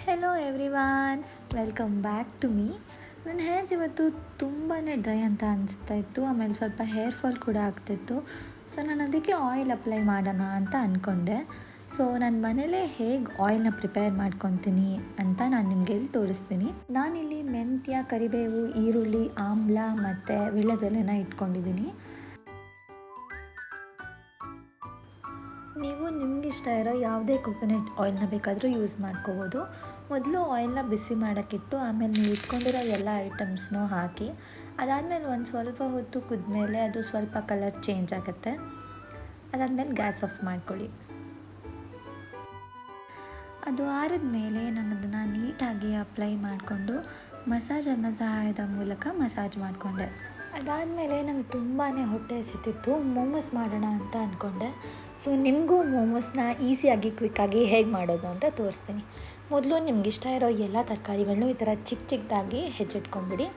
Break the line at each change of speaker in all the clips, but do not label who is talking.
Hello everyone, welcome back to me. ನನ್ನ hairs ಇವತ್ತು ತುಂಬಾ ಡ್ರೈ ಅಂತ ಅನಿಸ್ತಾ ಇತ್ತು. ಆಮೇಲೆ ಸ್ವಲ್ಪ ಹೇರ್ ಫಾಲ್ ಕೂಡ ಆಗ್ತಿತ್ತು. ಸೊ ನಾನು ಅದಕ್ಕೆ ಆಯಿಲ್ ಅಪ್ಲೈ ಮಾಡೋಣ ಅಂತ ಅಂದ್ಕೊಂಡೆ. ಸೊ ನಾನು ಮನೇಲೇ ಹೇಗೆ ಆಯಿಲ್ನ ಪ್ರಿಪೇರ್ ಮಾಡ್ಕೊತೀನಿ ಅಂತ ನಾನು ನಿಮಗೆ ಇಲ್ಲಿ ತೋರಿಸ್ತೀನಿ. ನಾನಿಲ್ಲಿ ಮೆಂತ್ಯ, ಕರಿಬೇವು, ಈರುಳ್ಳಿ, ಆಮ್ಲ ಮತ್ತು ವೀಳ್ಯದೆಲೆನ ಇಟ್ಕೊಂಡಿದ್ದೀನಿ. ನೀವು ನಿಮಗಿಷ್ಟ ಇರೋ ಯಾವುದೇ ಕೊಕೊನಟ್ ಆಯಿಲ್ನ ಬೇಕಾದರೂ ಯೂಸ್ ಮಾಡ್ಕೋಬೋದು. ಮೊದಲು ಆಯಿಲ್ನ ಬಿಸಿ ಮಾಡೋಕ್ಕಿಟ್ಟು ಆಮೇಲೆ ನೀವು ಇಟ್ಕೊಂಡಿರೋ ಎಲ್ಲ ಐಟಮ್ಸ್ನೂ ಹಾಕಿ, ಅದಾದಮೇಲೆ ಒಂದು ಸ್ವಲ್ಪ ಹೊತ್ತು ಕುದ್ಮೇಲೆ ಅದು ಸ್ವಲ್ಪ ಕಲರ್ ಚೇಂಜ್ ಆಗುತ್ತೆ. ಅದಾದಮೇಲೆ ಗ್ಯಾಸ್ ಆಫ್ ಮಾಡ್ಕೊಳ್ಳಿ. ಅದು ಆರಿದ ಮೇಲೆ ನಾನು ಅದನ್ನು ನೀಟಾಗಿ ಅಪ್ಲೈ ಮಾಡಿಕೊಂಡು ಮಸಾಜನ್ನ ಸಹಾಯದ ಮೂಲಕ ಮಸಾಜ್ ಮಾಡಿಕೊಂಡೆ. ಅದಾದಮೇಲೆ ನಂಗೆ ತುಂಬಾ ಹೊಟ್ಟೆ ಹಸಿತಿತ್ತು, ಮೋಮೋಸ್ ಮಾಡೋಣ ಅಂತ ಅಂದ್ಕೊಂಡೆ. ಸೊ ನಿಮಗೂ ಮೋಮೋಸ್ನ ಈಸಿಯಾಗಿ ಕ್ವಿಕ್ಕಾಗಿ ಹೇಗೆ ಮಾಡೋದು ಅಂತ ತೋರಿಸ್ತೀನಿ. ಮೊದಲು ನಿಮಗಿಷ್ಟ ಇರೋ ಎಲ್ಲ ತರಕಾರಿಗಳನ್ನೂ ಈ ಥರ ಚಿಕ್ಕ ಚಿಕ್ಕದಾಗಿ ಹೆಚ್ಚಿಟ್ಕೊಂಬಿಡಿ.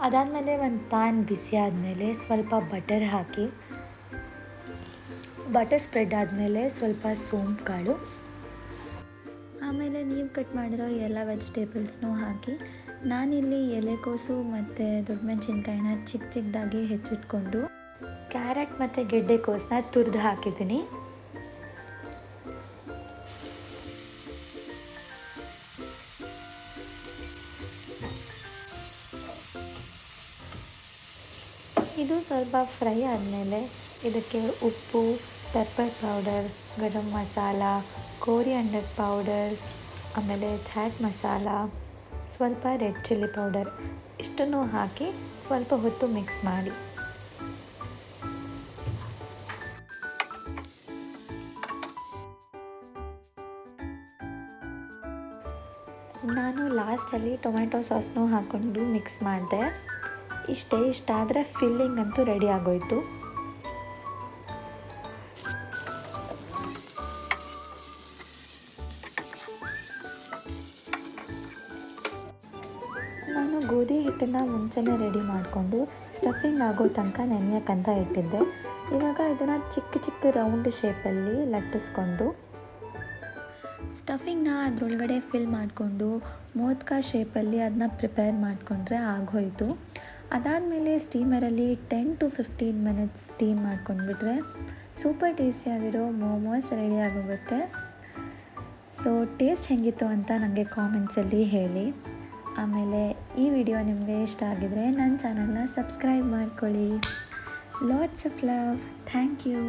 ಅದಾದಮೇಲೆ ಒಂದು ಪ್ಯಾನ್ ಬಿಸಿ ಆದಮೇಲೆ ಸ್ವಲ್ಪ ಬಟರ್ ಹಾಕಿ, ಬಟರ್ ಸ್ಪ್ರೆಡ್ ಆದಮೇಲೆ ಸ್ವಲ್ಪ ಸೋಂಪು ಕಾಳು, ಆಮೇಲೆ ನೀವು ಕಟ್ ಮಾಡಿರೋ ಎಲ್ಲ ವೆಜಿಟೇಬಲ್ಸ್ನೂ ಹಾಕಿ, ನಾನಿಲ್ಲಿ ಎಲೆಕೋಸು ಮತ್ತು ದೊಡ್ಡ ಮೆಣಸಿನ್ಕಾಯಿನ ಚಿಕ್ಕ ಚಿಕ್ಕದಾಗಿ ಹೆಚ್ಚಿಟ್ಕೊಂಡು ಕ್ಯಾರೆಟ್ ಮತ್ತು ಗೆಡ್ಡೆಕೋಸನ್ನ ತುರಿದು ಹಾಕಿದ್ದೀನಿ. ಇದು ಸ್ವಲ್ಪ ಫ್ರೈ ಆದಮೇಲೆ ಇದಕ್ಕೆ ಉಪ್ಪು, pepper powder, garam masala, coriander powder, ಆಮೇಲೆ ಚಾಟ್ ಮಸಾಲ, ಸ್ವಲ್ಪ ರೆಡ್ ಚಿಲ್ಲಿ ಪೌಡರ್ ಇಷ್ಟನ್ನು ಹಾಕಿ ಸ್ವಲ್ಪ ಹೊತ್ತು ಮಿಕ್ಸ್ ಮಾಡಿ. ನಾನು ಲಾಸ್ಟಲ್ಲಿ ಟೊಮೆಟೊ ಸಾಸ್ನೂ ಹಾಕ್ಕೊಂಡು ಮಿಕ್ಸ್ ಮಾಡಿದೆ. ಇಷ್ಟಾದರೆ ಫಿಲ್ಲಿಂಗ್ ಅಂತೂ ರೆಡಿ ಆಗೋಯಿತು. ನಾನು ಗೋಧಿ ಹಿಟ್ಟನ್ನು ಮುಂಚೆನೇ ರೆಡಿ ಮಾಡಿಕೊಂಡು ಸ್ಟಫಿಂಗ್ ಆಗೋ ತನಕ ನೆನೆಯೋಕ್ಕಂತ ಇಟ್ಟಿದ್ದೆ. ಇವಾಗ ಇದನ್ನು ಚಿಕ್ಕ ಚಿಕ್ಕ ರೌಂಡ್ ಶೇಪಲ್ಲಿ ಲಟ್ಟಿಸ್ಕೊಂಡು ಸ್ಟಫಿಂಗ್ನ ಅದರೊಳಗಡೆ ಫಿಲ್ ಮಾಡಿಕೊಂಡು ಮೋದಕ ಶೇಪಲ್ಲಿ ಅದನ್ನ ಪ್ರಿಪೇರ್ ಮಾಡಿಕೊಂಡ್ರೆ ಆಗೋಯಿತು. ಅದಾದಮೇಲೆ ಸ್ಟೀಮರಲ್ಲಿ 10 to 15 ಮಿನಿಟ್ಸ್ ಸ್ಟೀಮ್ ಮಾಡ್ಕೊಂಡ್ಬಿಟ್ರೆ ಸೂಪರ್ ಟೇಸ್ಟಿಯಾಗಿರೋ ಮೋಮೋಸ್ ರೆಡಿ ಆಗೋಗುತ್ತೆ. ಸೊ ಟೇಸ್ಟ್ ಹೇಗಿತ್ತು ಅಂತ ನನಗೆ ಕಾಮೆಂಟ್ಸಲ್ಲಿ ಹೇಳಿ. ಆಮೇಲೆ ಈ ವಿಡಿಯೋ ನಿಮಗೆ ಇಷ್ಟ ಆಗಿದರೆ ನನ್ನ ಚಾನಲ್ನ ಸಬ್ಸ್ಕ್ರೈಬ್ ಮಾಡ್ಕೊಳ್ಳಿ. Lots of love. Thank you.